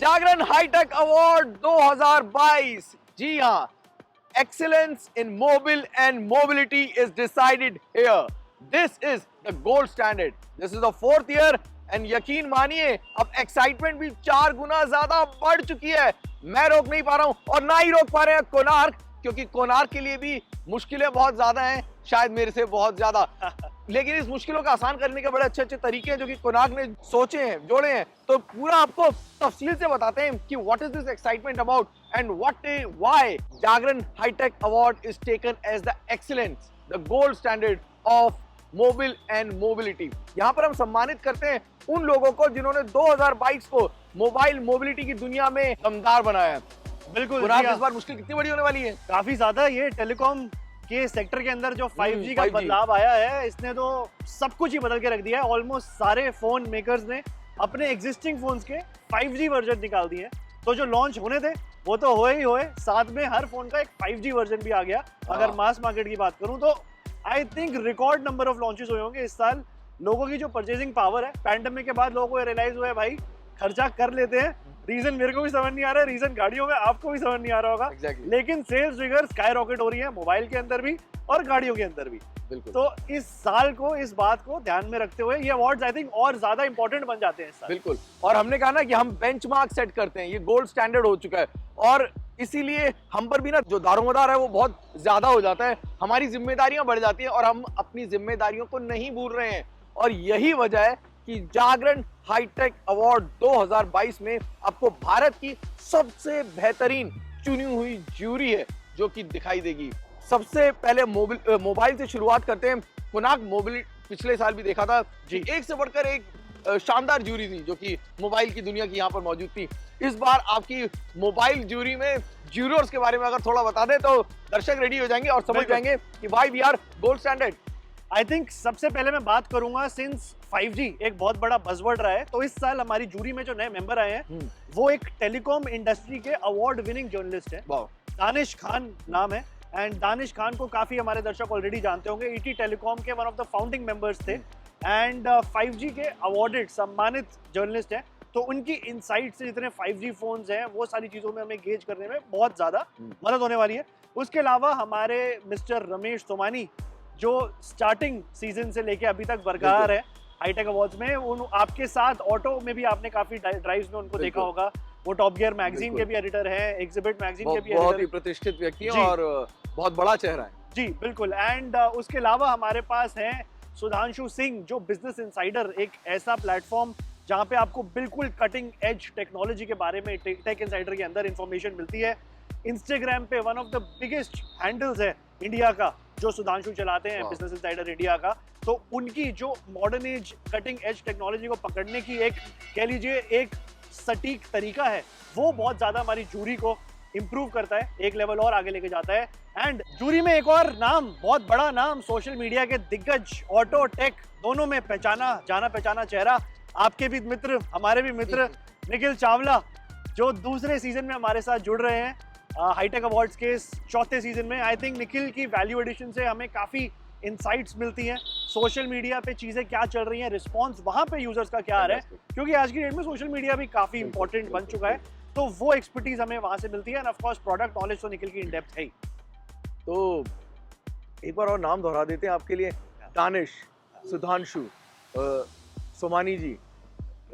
जागरण HiTech award 2022। जी हाँ, excellence in mobile and mobility is decided here. This is the gold standard. This is the 4th year and यकीन मानिए अब excitement भी 4 गुना ज्यादा बढ़ चुकी है। मैं रोक नहीं पा रहा हूं और ना ही रोक पा रहे हैं कोणार्क, क्योंकि कोणार्क के लिए भी मुश्किलें बहुत ज्यादा हैं, शायद मेरे से बहुत ज्यादा। लेकिन इस मुश्किलों का आसान करने के बड़े अच्छे अच्छे तरीके हैं जो कि कोणार्क ने सोचे हैं, जोड़े हैं। तो पूरा आपको तफसील से बताते हैं कि what is this excitement about and why Jagran HiTech award is taken as the excellence, the gold standard of mobile and mobility. यहाँ पर हम सम्मानित करते हैं उन लोगों को जिन्होंने 2022 को मोबाइल मोबिलिटी की दुनिया में दमदार बनाया है। बिल्कुल इस बार मुश्किल कितनी बड़ी होने वाली है? काफी ज्यादा। ये टेलीकॉम के सेक्टर के अंदर जो 5G का बदलाव आया है, इसने तो सब कुछ ही बदल के रख दिया है। ऑलमोस्ट सारे फोन मेकर्स ने अपने एग्जिस्टिंग फोन्स के 5G वर्जन निकाल दिए हैं। तो जो लॉन्च होने थे वो तो हुए ही हुए, साथ में हर फोन का एक 5G वर्जन भी आ गया। अगर मास मार्केट की बात करूं तो I think record number of launches हुए होंगे इस साल। लोगों की जो परचेसिंग पावर है, पैंडेमिक के बाद लोगों को रियलाइज हुआ है भाई खर्चा कर लेते हैं। रीजन मेरे को भी समझ नहीं आ रहा है, रीजन गाड़ियों में आपको भी समझ नहीं आ रहा होगा। लेकिन सेल्स फिगर स्काई रॉकेट हो रही है मोबाइल के अंदर भी और गाड़ियों के अंदर भी। तो इस साल को इस बात को ध्यान में रखते हुए ये अवार्ड्स आई थिंक और ज्यादा इंपॉर्टेंट बन जाते हैं इस साल। बिल्कुल। और हमने कहा ना कि हम बेंचमार्क सेट करते हैं, ये गोल्ड स्टैंडर्ड हो चुका है और इसीलिए हम पर भी ना जो दारोमदार है वो बहुत ज्यादा हो जाता है, हमारी जिम्मेदारियां बढ़ जाती हैं और हम अपनी जिम्मेदारियों को नहीं भूल रहे हैं। और यही वजह है कि जागरण हाईटेक अवार्ड 2022 में आपको भारत की सबसे बेहतरीन चुनी हुई ज्यूरी है जो कि दिखाई देगी। सबसे पहले मोबाइल से शुरुआत करते हैं। कोणार्क मोबाइल पिछले साल भी देखा था जी, एक से बढ़कर एक शानदार ज्यूरी थी जो कि मोबाइल की दुनिया की यहाँ पर मौजूद थी। इस बार आपकी मोबाइल ज्यूरी में ज्यूरर्स के बारे में अगर थोड़ा बता दें तो दर्शक रेडी हो जाएंगे और समझ जाएंगे कि भाई we are gold standard. I think सबसे पहले मैं बात करूंगा, सिंस 5G एक बहुत बड़ा बज़वर्ड रहा है, तो इस साल हमारी जूरी में जो नए मेंबर आए हैं वो एक टेलीकॉम इंडस्ट्री के अवार्ड विनिंग जर्नलिस्ट है। दानिश खान नाम है एंड दानिश खान को काफी हमारे दर्शक ऑलरेडी जानते होंगे। ET टेलीकॉम के one of the founding members थे एंड 5G के अवार्डेड सम्मानित जर्नलिस्ट हैं। तो उनकी इनसाइट से जितने 5G फोन्स हैं वो सारी चीजों में हमें गेज करने में बहुत ज्यादा मदद होने वाली है। उसके अलावा हमारे मिस्टर रमेश सोमानी जो स्टार्टिंग सीजन से लेके अभी तक बरकरार है हाईटेक अवार्ड्स में, उन आपके साथ ऑटो में भी आपने काफी ड्राइव्स में उनको देखा होगा। वो टॉप गियर मैगजीन के भी एडिटर हैं, एग्जिबिट मैगजीन के भी बहुत ही प्रतिष्ठित व्यक्ति हैं और बहुत बड़ा चेहरा है जी। बिल्कुल। एंड उसके अलावा हमारे पास हैं सुधांशु सिंह जो बिजनेस इनसाइडर, एक ऐसा प्लेटफॉर्म जहां पे आपको बिल्कुल कटिंग एज टेक्नोलॉजी के बारे में टेक इनसाइडर के अंदर इंफॉर्मेशन मिलती है। इंस्टाग्राम पे one of the biggest handles है इंडिया का जो सुधांशु चलाते हैं, बिजनेस इनसाइडर इंडिया का। तो उनकी जो modern age cutting edge technology को पकड़ने की एक कह लीजिए एक सटीक तरीका है, वो बहुत ज्यादा हमारी जूरी को इंप्रूव करता है, एक लेवल और आगे लेके जाता है। एंड जूरी में एक और नाम, बहुत बड़ा नाम, सोशल मीडिया के दिग्गज, ऑटो टेक दोनों में जाना पहचाना चेहरा, आपके भी मित्र हमारे भी मित्र निखिल चावला जो दूसरे सीजन में हमारे साथ जुड़ रहे हैं हाईटेक अवार्ड्स के 4थे सीजन में। आई थिंक निखिल की वैल्यू एडिशन से हमें काफी इनसाइट्स मिलती हैं, सोशल मीडिया पे चीजें क्या चल रही हैं, रिस्पांस वहां पे यूजर्स का क्या आ रहा है, क्योंकि आज की डेट में सोशल मीडिया भी काफी इंपॉर्टेंट बन चुका है। तो वो एक्सपर्टीज हमें वहां से मिलती है end of course product knowledge तो निखिल की इन डेप्थ है ही। तो एक बार और नाम दोहरा देते हैं आपके लिए। दानिश, सुधांशु, सोमानी जी,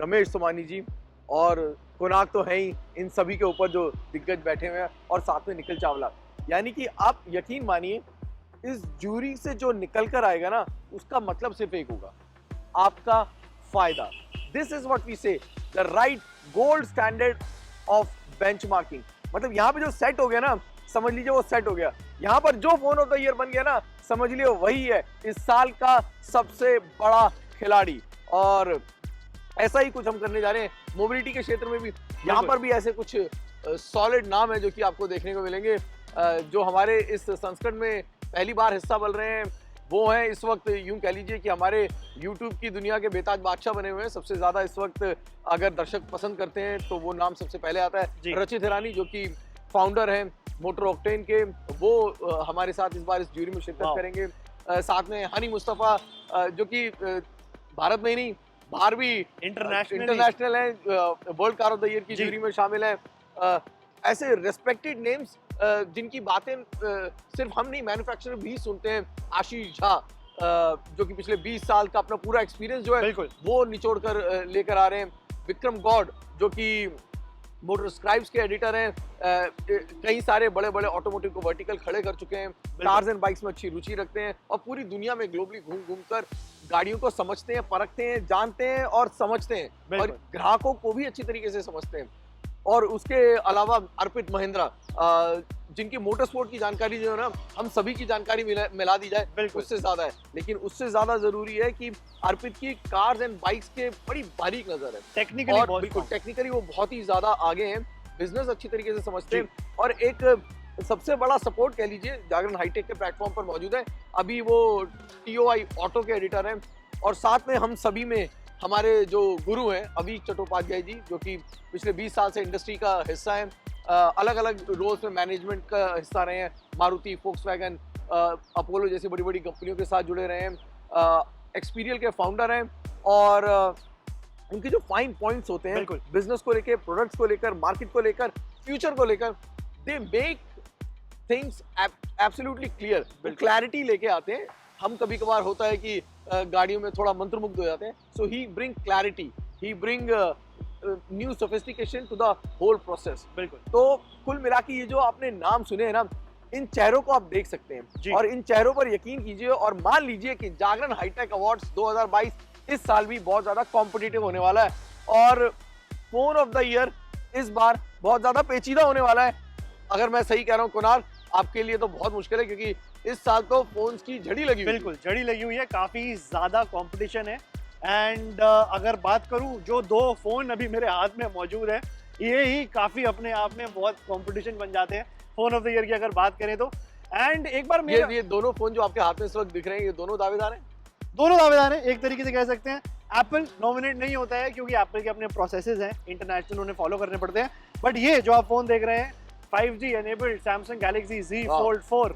रमेश सोमानी जी और कोणार्क तो है ही, इन सभी के ऊपर जो दिग्गज बैठे हुए हैं और साथ में निखिल चावला। यानी कि आप यकीन मानिए इस जूरी से जो निकल कर आएगा ना उसका मतलब सिर्फ एक होगा, आपका फायदा। दिस इज व्हाट वी से, the right gold standard of benchmarking. मतलब यहाँ पे जो सेट हो गया ना, समझ लीजिए वो सेट हो गया। यहाँ पर जो फोन ऑफ द ईयर बन गया ना, समझ लीजिए वही है इस साल का सबसे बड़ा खिलाड़ी। और ऐसा ही कुछ हम करने जा रहे हैं मोबिलिटी के क्षेत्र में भी। यहाँ पर भी ऐसे कुछ सॉलिड नाम है जो कि आपको देखने को मिलेंगे जो हमारे इस संस्करण में पहली बार हिस्सा बन रहे हैं। वो हैं इस वक्त यूं कह लीजिए कि हमारे YouTube की दुनिया के बेताज बादशाह बने हुए हैं। सबसे ज्यादा इस वक्त अगर दर्शक पसंद करते हैं तो वो नाम सबसे पहले आता है रचित हिरानी जो कि फाउंडर हैं मोटर ऑक्टेन के। वो हमारे साथ इस बार इस ज्यूरी में शिरकत करेंगे। साथ में हनी मुस्तफ़ा जो कि भारत में ही नहीं बाहर भी इंटरनेशनल है, world car of the year की जी। जूरी में शामिल है। ऐसे रेस्पेक्टेड नेम्स जिनकी बातें सिर्फ हम नहीं, मैन्युफैक्चरर भी सुनते हैं। आशीष झा जो कि पिछले 20 साल का अपना पूरा एक्सपीरियंस जो है बिल्कुल वो निचोड़ कर लेकर आ रहे हैं। विक्रम गौड़ जो कि मोटर स्क्राइब्स के एडिटर हैं, कई सारे बड़े बड़े ऑटोमोटिव को वर्टिकल खड़े कर चुके हैं, कार्स एंड बाइक्स में अच्छी रुचि रखते हैं और पूरी दुनिया में ग्लोबली घूम घूम कर गाड़ियों को समझते हैं, परखते हैं, जानते हैं और समझते हैं और बिल्कुल ग्राहकों को भी अच्छी तरीके से समझते हैं। और उसके अलावा अर्पित महिंद्रा, जिनकी मोटर स्पोर्ट की जानकारी जो है ना, हम सभी की जानकारी मिला दी जाए बिल्कुल उससे ज्यादा है, लेकिन उससे ज्यादा जरूरी है कि अर्पित की कार्स एंड बाइक्स के बड़ी बारीक नजर है टेक्निकली और बहुत बिल्कुल strong। टेक्निकली वो बहुत ही ज्यादा आगे हैं, बिजनेस अच्छी तरीके से समझते हैं और एक सबसे बड़ा सपोर्ट कह लीजिए जागरण हाईटेक के प्लेटफॉर्म पर मौजूद है। अभी वो TOI ऑटो के एडिटर हैं और साथ में हम सभी में हमारे जो गुरु हैं अभी चट्टोपाध्याय जी, जो कि पिछले 20 साल से इंडस्ट्री का हिस्सा हैं, अलग अलग रोल्स में मैनेजमेंट का हिस्सा रहे हैं, मारुति, फोक्सवैगन, अपोलो जैसी बड़ी बड़ी कंपनियों के साथ जुड़े रहे हैं, एक्सपीरियल के फाउंडर हैं और उनके जो फाइन पॉइंट्स होते हैं बिल्कुल बिजनेस को लेकर, प्रोडक्ट्स को लेकर, मार्केट को लेकर, फ्यूचर को लेकर, they make things absolutely clear, clarity लेके आते हैं। हम कभी कभार होता है कि गाड़ियों में थोड़ा मंत्रमुग्ध हो जाते हैं, so he bring clarity, he bring new sophistication to the whole process. बिल्कुल तो कुल मिला के ये जो आपने नाम सुने हैं ना, इन चेहरों को आप देख सकते जी। हैं और इन चेहरों पर यकीन कीजिए और मान लीजिए कि जागरण हाईटेक अवार्ड्स 2022 इस साल भी बहुत ज्यादा कॉम्पिटिटिव होने वाला है और फोन ऑफ द ईयर इस बार बहुत ज्यादा पेचीदा होने वाला है। अगर मैं सही कह रहा हूँ कुणाल, आपके लिए तो बहुत मुश्किल है क्योंकि इस साल तो फोन्स की झड़ी लगी हुई है। बिल्कुल झड़ी लगी हुई है, काफी ज्यादा कंपटीशन है एंड अगर बात करूं जो दो फोन अभी मेरे हाथ में मौजूद है, ये ही काफी अपने आप में बहुत कंपटीशन बन जाते हैं फोन ऑफ द ईयर की अगर बात करें तो। एंड एक बार मेरे ये दोनों फोन जो आपके हाथ में इस वक्त दिख रहे हैं, ये दोनों दावेदार हैं। दोनों दावेदार हैं, एक तरीके से कह सकते हैं। एप्पल नॉमिनेट नहीं होता है क्योंकि एप्पल के अपने प्रोसेसेस हैं, इंटरनेशनल उन्हें फॉलो करने पड़ते हैं, बट ये जो आप फोन देख रहे हैं 5G enabled Samsung Galaxy Z Fold 4,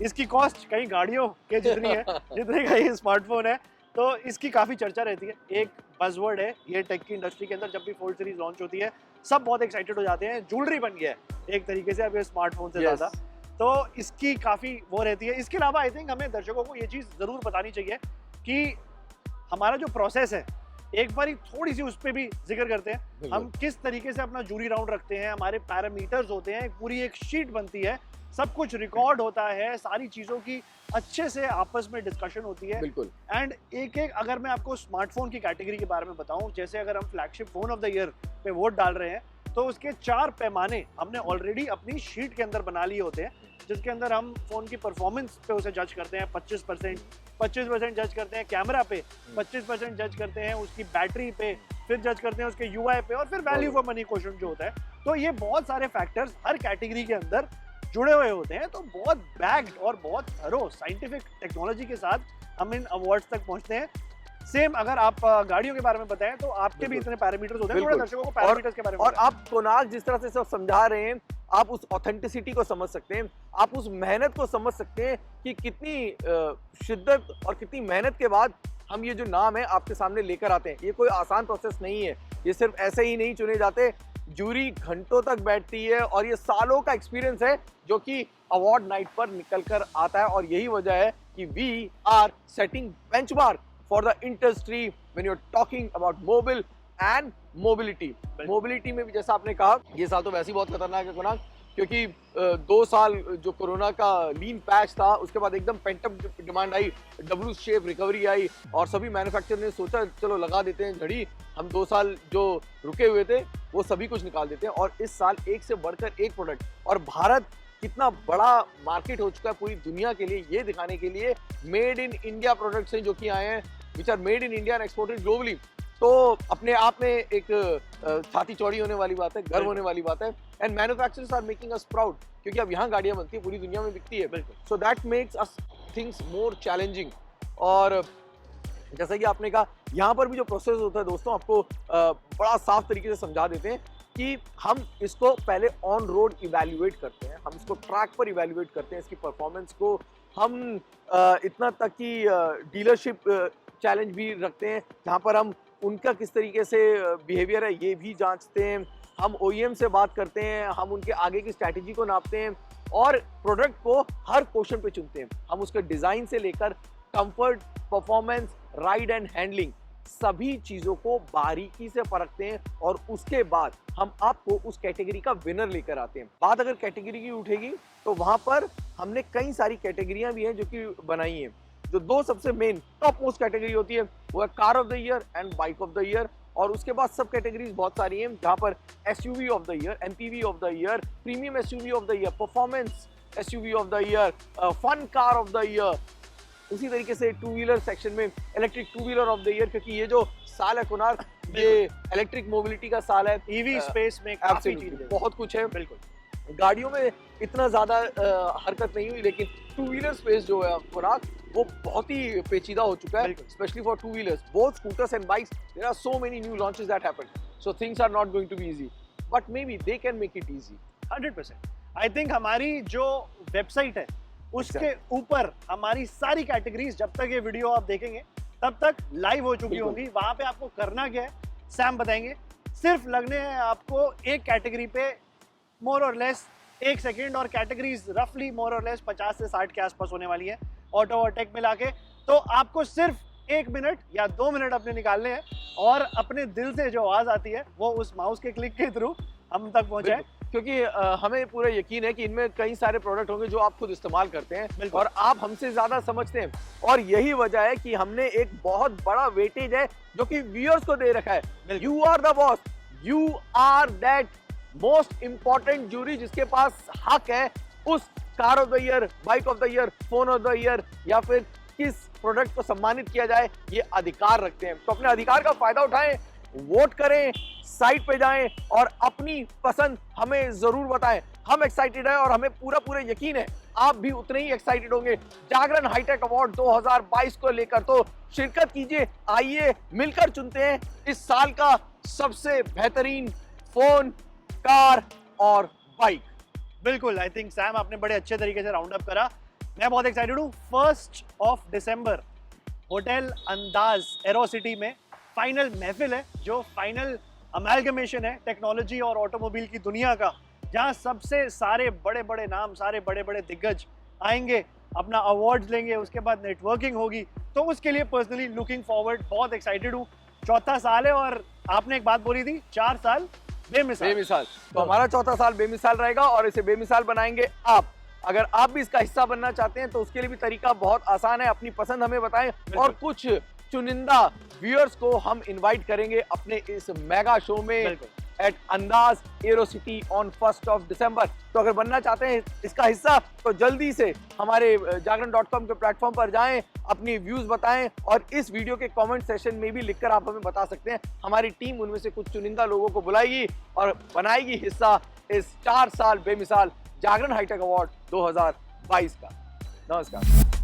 इसकी कॉस्ट कई गाड़ियों के जितनी है जितने का ये स्मार्टफोन है, तो इसकी काफ़ी चर्चा रहती है। एक बज़वर्ड है ये टेक की इंडस्ट्री के अंदर, जब भी फोल्ड सीरीज लॉन्च होती है सब बहुत एक्साइटेड हो जाते हैं, ज्वेलरी बन गया है एक तरीके से अब ये स्मार्टफोन से ज़्यादा, तो इसकी काफ़ी वो रहती है। इसके अलावा आई थिंक हमें दर्शकों को ये चीज़ ज़रूर बतानी चाहिए कि हमारा जो प्रोसेस है एक बार थोड़ी सी उस पर भी जिक्र करते हैं, हम किस तरीके से अपना जूरी राउंड रखते हैं, हमारे पैरामीटर्स होते हैं, पूरी एक शीट बनती है, सब कुछ रिकॉर्ड होता है, सारी चीज़ों की अच्छे से आपस में डिस्कशन होती है। बिल्कुल। एंड एक एक अगर मैं आपको स्मार्टफोन की कैटेगरी के बारे में बताऊं, जैसे अगर हम flagship phone of the year पे वोट डाल रहे हैं तो उसके 4 पैमाने हमने ऑलरेडी अपनी शीट के अंदर बना लिए होते हैं, जिसके अंदर हम फोन की परफॉर्मेंस पे उसे जज करते हैं 25% जज करते हैं, कैमरा पे 25% जज करते हैं, उसकी बैटरी पे फिर जज करते हैं, उसके UI पे, और फिर वैल्यू फॉर मनी क्वेश्चन जो होता है। तो ये बहुत सारे फैक्टर्स हर कैटेगरी के अंदर जुड़े हुए होते हैं, तो बहुत बैग्ड और बहुत थरो साइंटिफिक टेक्नोलॉजी के साथ हम इन अवार्ड्स तक पहुंचते हैं। सेम अगर आप गाड़ियों के बारे में बताएं तो आपके भी इतने पैरामीटर्स होते हैं, थोड़ा दर्शकों को पैरामीटर्स के बारे में और आप कोनाक जिस तरह से सब समझा रहे हैं, आप उस ऑथेंटिसिटी को समझ सकते हैं, आप उस मेहनत को समझ सकते हैं कि कितनी शिद्दत और कितनी मेहनत के बाद हम ये जो नाम है आपके सामने लेकर आते हैं। ये कोई आसान प्रोसेस नहीं है, ये सिर्फ ऐसे ही नहीं चुने जाते, जूरी घंटों तक बैठती है और ये सालों का एक्सपीरियंस है जो कि अवार्ड नाइट पर निकल कर आता है। और यही वजह है कि we are setting benchmark for the industry when you are talking about mobile and mobility. Mobility में भी जैसा आपने कहा, ये साल तो वैसे ही बहुत खतरनाक है कुणाल, क्योंकि 2 साल जो कोरोना का लीन पैच था, उसके बाद एकदम पेंटअप डिमांड आई, डब्ल्यू शेप रिकवरी आई और सभी मैन्युफैक्चरर ने सोचा चलो लगा देते हैं झड़ी, हम 2 साल जो रुके हुए थे वो सभी कुछ निकाल देते हैं। और इस साल एक से बढ़कर एक प्रोडक्ट, और भारत कितना बड़ा मार्केट हो चुका है पूरी दुनिया के लिए, ये दिखाने के लिए मेड इन इंडिया प्रोडक्ट्स हैं जो कि आए हैं, which are made in India and exported globally. तो अपने आप में एक छाती चौड़ी होने वाली बात है, गर्व होने वाली बात है। And manufacturers are making us proud, क्योंकि अब यहाँ गाड़ियाँ बनती है, पूरी दुनिया में बिकती है, so that makes us things more challenging. और जैसा कि आपने कहा, यहाँ पर भी जो प्रोसेस होता है दोस्तों, आपको बड़ा साफ तरीके से समझा देते हैं कि हम इसको पहले ऑन रोड इवैल्यूएट करते हैं, हम इसको ट्रैक पर इवैल्यूएट करते हैं, इसकी परफॉर्मेंस को हम इतना तक कि डीलरशिप चैलेंज भी रखते हैं, जहाँ पर हम उनका किस तरीके से बिहेवियर है ये भी जांचते हैं, हम OEM से बात करते हैं, हम उनके आगे की स्ट्रैटेजी को नापते हैं और प्रोडक्ट को हर क्वेश्चन पे चुनते हैं। हम उसके डिज़ाइन से लेकर comfort, performance, ride and handling सभी चीज़ों को बारीकी से परखते हैं और उसके बाद हम आपको उस कैटेगरी का विनर लेकर आते हैं। बात अगर कैटेगरी की उठेगी तो वहाँ पर हमने कई सारी कैटेगरियाँ भी हैं जो कि बनाई हैं। जो दो सबसे मेन टॉप मोस्ट कैटेगरी होती है वो है car of the year and bike of the year, और उसके बाद सब कैटेगरीज बहुत सारी हैं जहाँ पर SUV of the year, MPV of the year, premium SUV of the year, performance SUV of the year, fun car of the year. उसी तरीके से टू व्हीलर सेक्शन में electric two wheeler of the year, क्योंकि ये जो साल है कुनार ये इलेक्ट्रिक मोबिलिटी का साल है। EV स्पेस में काफी चीजें, बहुत कुछ है। बिल्कुल गाड़ियों में इतना ज्यादा हरकत नहीं हुई, लेकिन टू व्हीलर स्पेस जो है कुनार वो बहुत ही पेचीदा हो चुका है, specially for two wheelers, both scooters and bikes. There are so many new launches that happened, so things are not going to be easy, but maybe they can make it easy. 100%। I think हमारी जो website है उसके ऊपर हमारी सारी categories, जब तक ये वीडियो आप देखेंगे तब तक लाइव हो चुकी होंगी। वहां पे आपको करना क्या है सैम बताएंगे, सिर्फ लगने हैं आपको एक कैटेगरी पे मोर और लेस 1 सेकेंड, और कैटेगरीज रफली मोर और लेस 50 से 60 के आसपास होने वाली है ऑटो और टेक मिला के। तो आपको सिर्फ 1 मिनट या 2 मिनट अपने निकालने हैं और अपने दिल से जो आवाज आती है वो उस माउस के क्लिक के थ्रू हम तक पहुंचाए, क्योंकि हमें पूरा यकीन है कि इनमें कई सारे प्रोडक्ट होंगे जो आप खुद इस्तेमाल करते हैं और आप हमसे ज्यादा समझते हैं, और यही वजह है कि हमने एक बहुत बड़ा वेटेज है जो कि व्यूअर्स को दे रखा है। You are the boss, you are that most important jury जिसके पास हक है उस car of the year, bike of the year, phone of the year या फिर किस प्रोडक्ट को सम्मानित किया जाए, ये अधिकार रखते हैं। तो अपने अधिकार का फायदा उठाएं, वोट करें, साइट पे जाएं और अपनी पसंद हमें जरूर बताएं। हम एक्साइटेड हैं और हमें पूरा यकीन है आप भी उतने ही एक्साइटेड होंगे जागरण हाईटेक अवार्ड 2022 को लेकर। तो शिरकत कीजिए, आइए मिलकर चुनते हैं इस साल का सबसे बेहतरीन फोन, कार और बाइक। बिल्कुल, आई थिंक सैम आपने बड़े अच्छे तरीके से राउंड अप करा। मैं बहुत एक्साइटेड हूँ। 1 दिसंबर होटल अंदाज एरोसिटी में फाइनल महफिल है, जो फाइनल अमेलगमेशन है टेक्नोलॉजी और ऑटोमोबाइल की दुनिया का, जहाँ सबसे सारे बड़े बड़े नाम, सारे बड़े बड़े दिग्गज आएंगे, अपना अवार्ड्स लेंगे, उसके बाद नेटवर्किंग होगी। तो उसके लिए पर्सनली लुकिंग फॉरवर्ड, बहुत एक्साइटेड हूँ। 4था साल है और आपने एक बात बोली थी 4 साल बेमिसाल। तो हमारा 4था साल बेमिसाल रहेगा और इसे बेमिसाल बनाएंगे आप। अगर आप भी इसका हिस्सा बनना चाहते हैं तो उसके लिए भी तरीका बहुत आसान है, अपनी पसंद हमें बताएं और कुछ चुनिंदा व्यूअर्स को हम इनवाइट करेंगे अपने इस मेगा शो में एट अंदाज एरोसिटी ऑन 1 दिसंबर। तो अगर बनना चाहते हैं इसका हिस्सा तो जल्दी से हमारे जागरण.com के प्लेटफॉर्म पर जाएं, अपनी व्यूज बताएं और इस वीडियो के कमेंट सेशन में भी लिखकर आप हमें बता सकते हैं। हमारी टीम उनमें से कुछ चुनिंदा लोगों को बुलाएगी और बनाएगी हिस्सा इस 4 साल बेमिसाल जागरण हाईटेक अवार्ड 2022 का। नमस्कार।